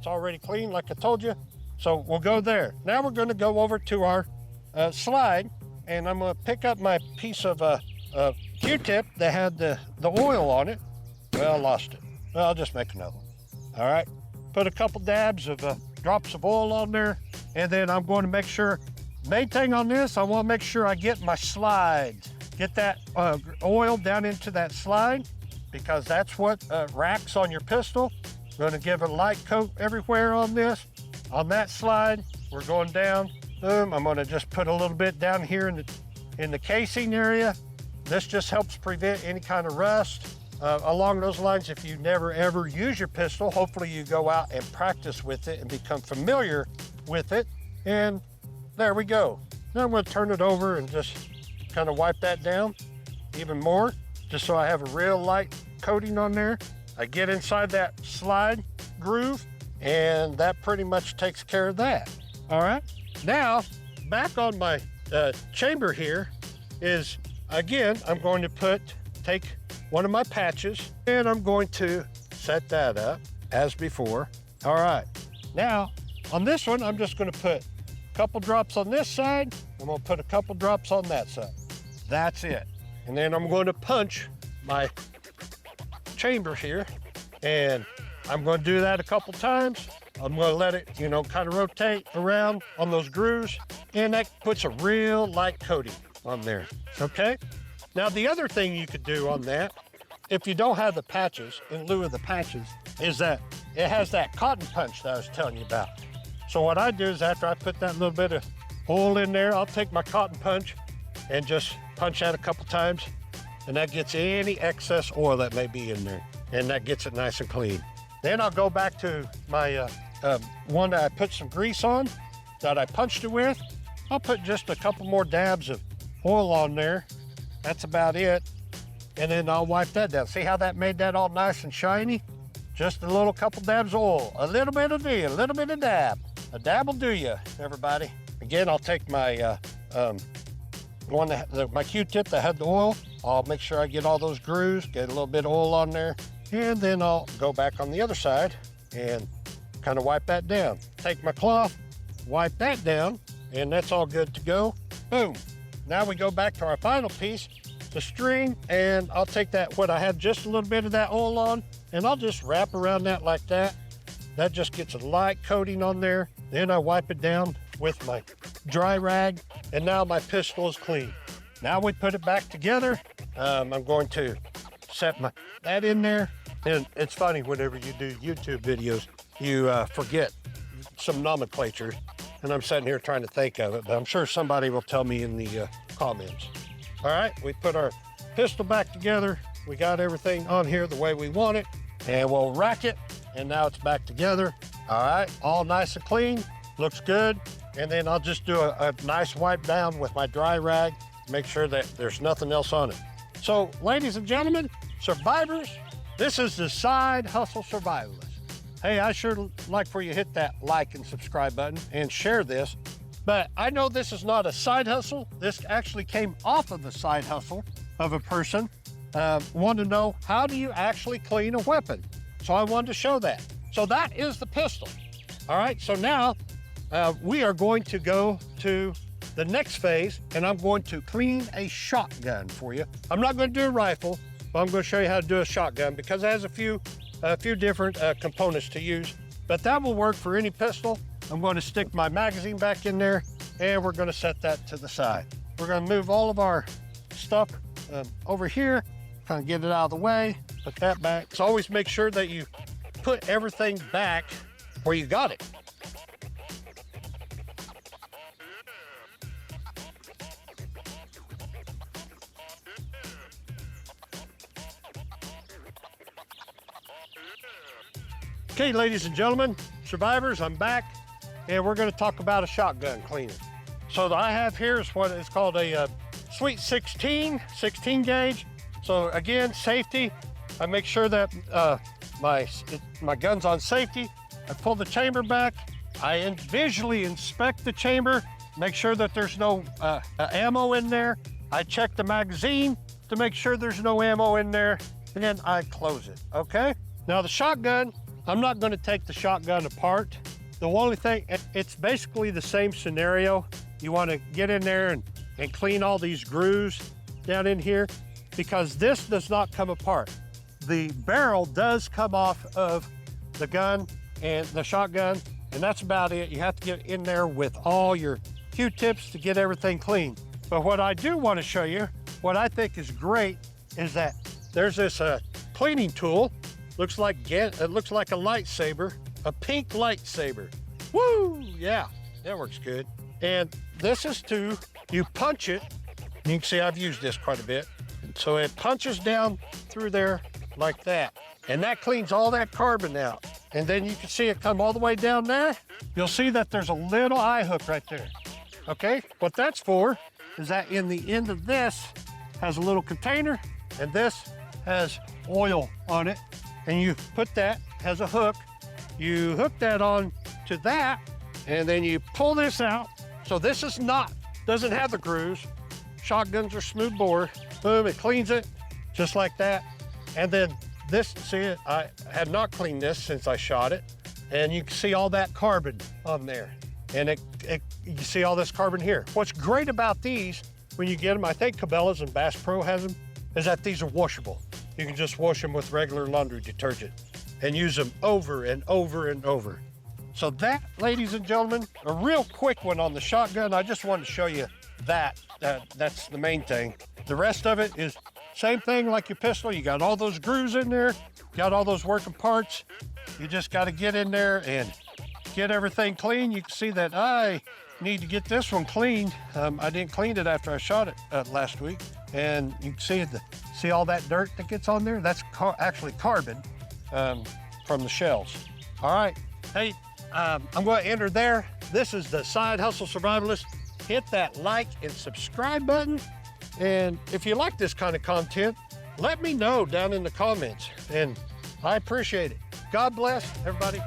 It's already clean, like I told you. So we'll go there. Now we're going to go over to our slide, and I'm going to pick up my piece of Q-tip that had the oil on it. Well, I lost it. Well, I'll just make another one. All right. Put a couple dabs of drops of oil on there, and then I'm going to make sure, main thing on this, I want to make sure I get my slide. Get that oil down into that slide, because that's what racks on your pistol. Going to give a light coat everywhere on this. On that slide, we're going down. Boom. I'm going to just put a little bit down here in the casing area. This just helps prevent any kind of rust. Along those lines, if you never ever use your pistol, hopefully you go out and practice with it and become familiar with it. And there we go. Now I'm going to turn it over and just kind of wipe that down even more, just so I have a real light coating on there. I get inside that slide groove, and that pretty much takes care of that. All right. Now, back on my chamber here is, again, I'm going to take one of my patches, and I'm going to set that up as before. All right. Now, on this one, I'm just going to put a couple drops on this side. I'm going to put a couple drops on that side. That's it. And then I'm going to punch my chamber here, and I'm going to do that a couple times. I'm going to let it, kind of rotate around on those grooves, and that puts a real light coating on there, okay? Now, the other thing you could do on that, if you don't have the patches, in lieu of the patches, is that it has that cotton punch that I was telling you about. So what I do is, after I put that little bit of oil in there, I'll take my cotton punch and just punch that a couple times, and that gets any excess oil that may be in there, and that gets it nice and clean. Then I'll go back to my one that I put some grease on, that I punched it with. I'll put just a couple more dabs of oil on there. That's about it. And then I'll wipe that down. See how that made that all nice and shiny? Just a little couple dabs of oil, a little bit of D, a little bit of dab. A dab will do you, everybody. Again, I'll take my my Q-tip that had the oil. I'll make sure I get all those grooves, get a little bit of oil on there, and then I'll go back on the other side and kind of wipe that down. Take my cloth, wipe that down, and that's all good to go. Boom. Now we go back to our final piece, the string, and I'll take that, what I had just a little bit of that oil on, and I'll just wrap around that like that. That just gets a light coating on there. Then I wipe it down with my dry rag, and now my pistol is clean. Now we put it back together. I'm going to set that in there. And it's funny, whenever you do YouTube videos, you forget some nomenclature, and I'm sitting here trying to think of it, but I'm sure somebody will tell me in the comments. All right, we put our pistol back together. We got everything on here the way we want it, and we'll rack it, and now it's back together. All right, all nice and clean, looks good. And then I'll just do a nice wipe down with my dry rag, make sure that there's nothing else on it. So, ladies and gentlemen, survivors, this is the Side Hustle Survivalist. Hey, I sure like for you to hit that like and subscribe button and share this. But I know this is not a side hustle. This actually came off of the side hustle of a person wanting to know, how do you actually clean a weapon? So I wanted to show that. So that is the pistol. All right, so now we are going to go to the next phase, and I'm going to clean a shotgun for you. I'm not going to do a rifle, but I'm going to show you how to do a shotgun, because it has a few different components to use, but that will work for any pistol. I'm going to stick my magazine back in there, and we're going to set that to the side. We're going to move all of our stuff over here, kind of get it out of the way, put that back. So always make sure that you put everything back where you got it. Okay, ladies and gentlemen, survivors, I'm back, and we're going to talk about a shotgun cleaner. So what I have here is what is called a Sweet 16 gauge. So again, safety. I make sure that my gun's on safety. I pull the chamber back. I visually inspect the chamber, make sure that there's no ammo in there. I check the magazine to make sure there's no ammo in there, and then I close it, okay? Now the shotgun I'm not gonna take the shotgun apart. The only thing, it's basically the same scenario. You wanna get in there and clean all these grooves down in here, because this does not come apart. The barrel does come off of the gun and the shotgun, and that's about it. You have to get in there with all your Q-tips to get everything clean. But what I do want to show you, what I think is great, is that there's this cleaning tool. It looks like a lightsaber, a pink lightsaber. Woo! Yeah, that works good. And this is you punch it. You can see I've used this quite a bit. So it punches down through there like that. And that cleans all that carbon out. And then you can see it come all the way down there. You'll see that there's a little eye hook right there. Okay, what that's for is that in the end of this has a little container, and this has oil on it. And you put that, has a hook. You hook that on to that, and then you pull this out. So this doesn't have the grooves. Shotguns are smooth bore. Boom, it cleans it just like that. And then this, see, I had not cleaned this since I shot it. And you can see all that carbon on there. And you see all this carbon here. What's great about these, when you get them, I think Cabela's and Bass Pro has them, is that these are washable. You can just wash them with regular laundry detergent and use them over and over and over. So that, ladies and gentlemen, a real quick one on the shotgun. I just wanted to show you that. That's the main thing. The rest of it is same thing like your pistol. You got all those grooves in there, got all those working parts. You just got to get in there and get everything clean. You can see that I need to get this one cleaned. I didn't clean it after I shot it last week. And you can see all that dirt that gets on there? That's actually carbon from the shells. All right, hey, I'm going to enter there. This is the Side Hustle Survivalist. Hit that like and subscribe button. And if you like this kind of content, let me know down in the comments. And I appreciate it. God bless everybody.